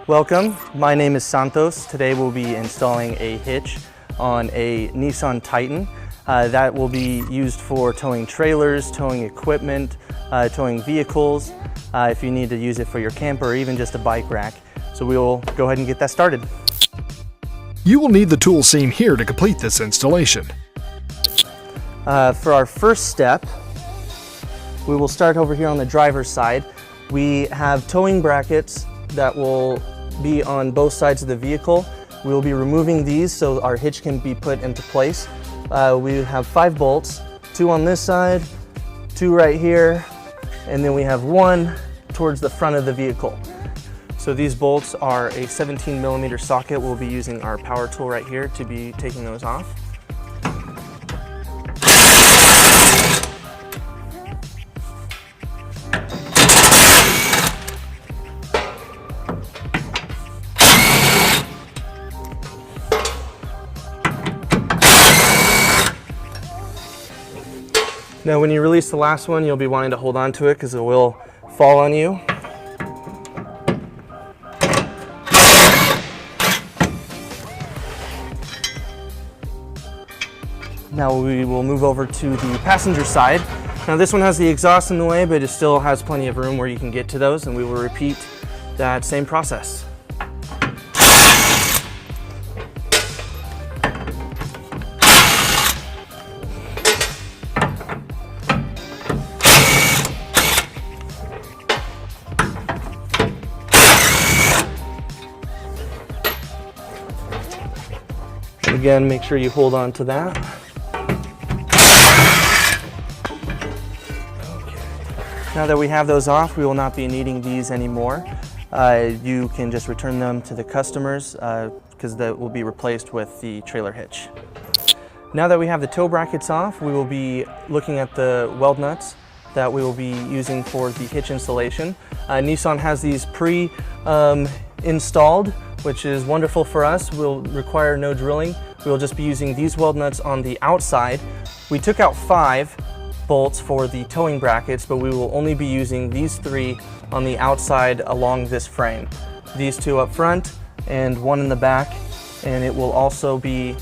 Welcome, my name is Santos. Today we'll be installing a hitch on a Nissan Titan that will be used for towing trailers, towing equipment, towing vehicles, if you need to use it for your camper or even just a bike rack. So we will go ahead and get that started. You will need the tools seen here to complete this installation. For our first step, we will start over here on the driver's side. We have towing brackets that will be on both sides of the vehicle. We will be removing these so our hitch can be put into place. We have 5 bolts, 2 on this side, 2 right here, and then we have 1 towards the front of the vehicle. So these bolts are a 17mm socket. We'll be using our power tool right here to be taking those off. Now when you release the last one, you'll be wanting to hold on to it because it will fall on you. Now we will move over to the passenger side. Now this one has the exhaust in the way, but it still has plenty of room where you can get to those, and we will repeat that same process. Again, make sure you hold on to that. Now that we have those off, we will not be needing these anymore. You can just return them to the customers because that will be replaced with the trailer hitch. Now that we have the tow brackets off, we will be looking at the weld nuts that we will be using for the hitch installation. Nissan has these pre-installed, which is wonderful for us. We'll require no drilling. We'll just be using these weld nuts on the outside. We took out 5 bolts for the towing brackets, but we will only be using these 3 on the outside along this frame. These 2 up front and 1 in the back, and it will also be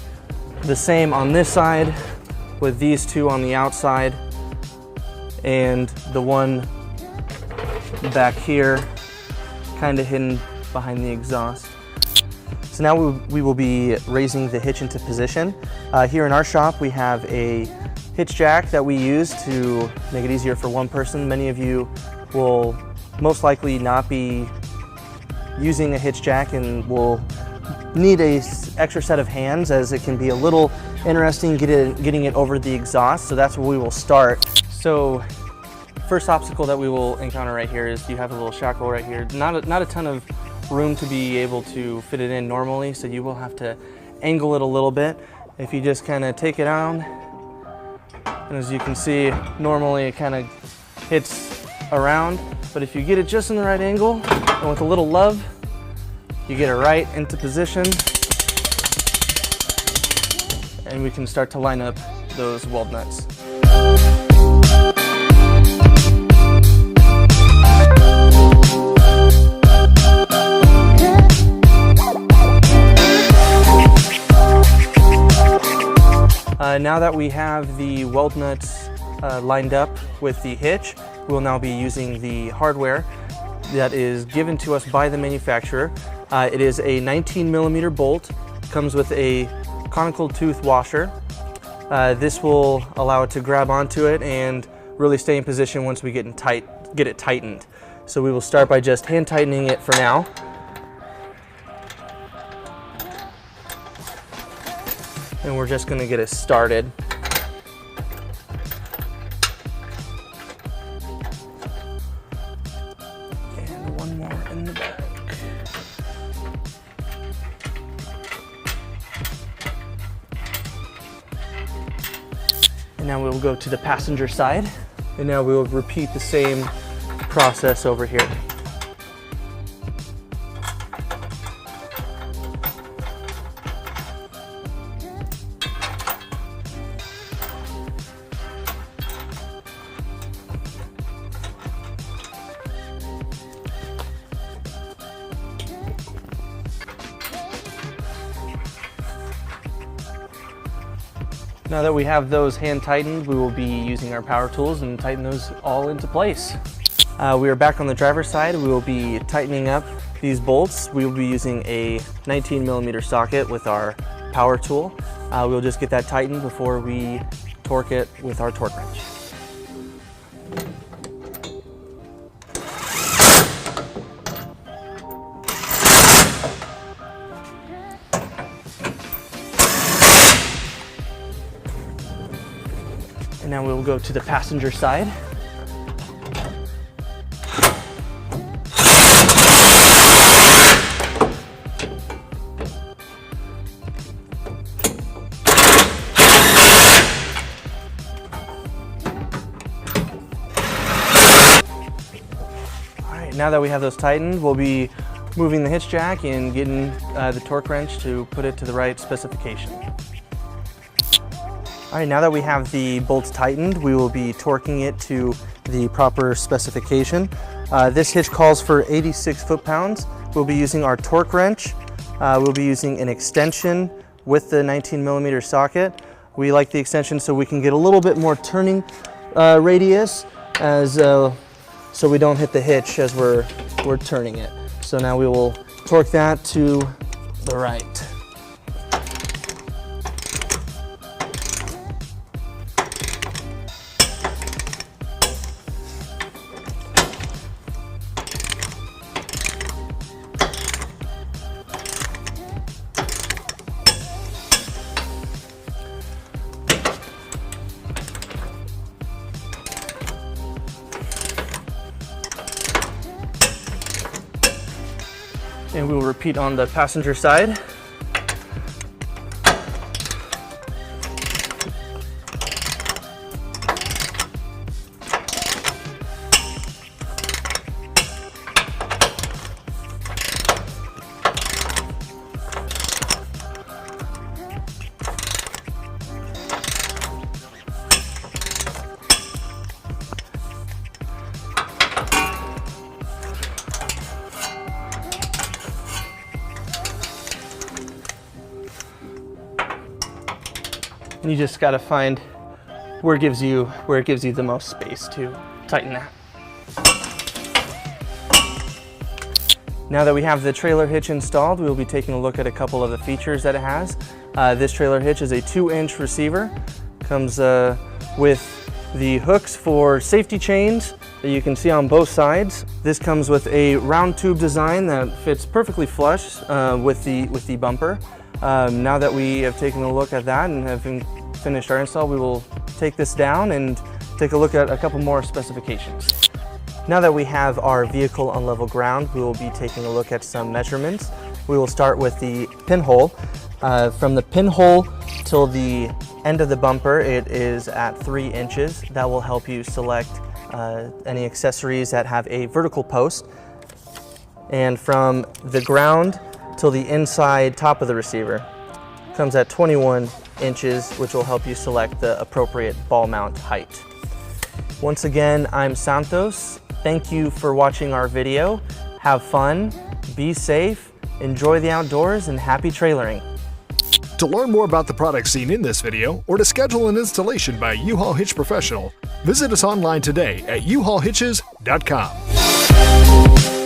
the same on this side with these 2 on the outside and the one back here kind of hidden behind the exhaust. So now we will be raising the hitch into position. Here in our shop we have a hitch jack that we use to make it easier for one person. Many of you will most likely not be using a hitch jack and will need an extra set of hands, as it can be a little interesting getting it over the exhaust. So that's where we will start. So first obstacle that we will encounter right here is you have a little shackle right here. Not a ton of room to be able to fit it in normally, so you will have to angle it a little bit. If you just kind of take it on, and as you can see, normally it kind of hits around, but if you get it just in the right angle and with a little love, you get it right into position, and we can start to line up those weld nuts. Now that we have the weld nuts lined up with the hitch, we will now be using the hardware that is given to us by the manufacturer. It is a 19mm bolt, comes with a conical tooth washer. This will allow it to grab onto it and really stay in position once we get it tightened. So we will start by just hand tightening it for now. And we're just going to get it started. And one more in the back. And now we'll go to the passenger side. And now we will repeat the same process over here. Now that we have those hand tightened, we will be using our power tools and tighten those all into place. We are back on the driver's side. We will be tightening up these bolts. We will be using a 19mm socket with our power tool. We'll just get that tightened before we torque it with our torque wrench. And now we'll go to the passenger side. Now that we have those tightened, we'll be moving the hitch jack and getting the torque wrench to put it to the right specification. All right, now that we have the bolts tightened, we will be torquing it to the proper specification. This hitch calls for 86 foot-pounds. We'll be using our torque wrench. We'll be using an extension with the 19mm socket. We like the extension so we can get a little bit more turning radius so we don't hit the hitch as we're turning it. So now we will torque that to the right. And we will repeat on the passenger side. And you just got to find where it gives you the most space to tighten that. Now that we have the trailer hitch installed, we will be taking a look at a couple of the features that it has. This trailer hitch is a 2-inch receiver. Comes with the hooks for safety chains that you can see on both sides. This comes with a round tube design that fits perfectly flush with the bumper. Now that we have taken a look at that and have finished our install, we will take this down and take a look at a couple more specifications. Now that we have our vehicle on level ground, we will be taking a look at some measurements. We will start with the pinhole. From the pinhole till the end of the bumper, it is at 3 inches. That will help you select any accessories that have a vertical post. And from the ground till the inside top of the receiver comes at 21 inches, which will help you select the appropriate ball mount height. Once again, I'm Santos. Thank you for watching our video. Have fun, be safe, enjoy the outdoors, and happy trailering. To learn more about the products seen in this video, or to schedule an installation by a U-Haul Hitch professional, visit us online today at uhaulhitches.com.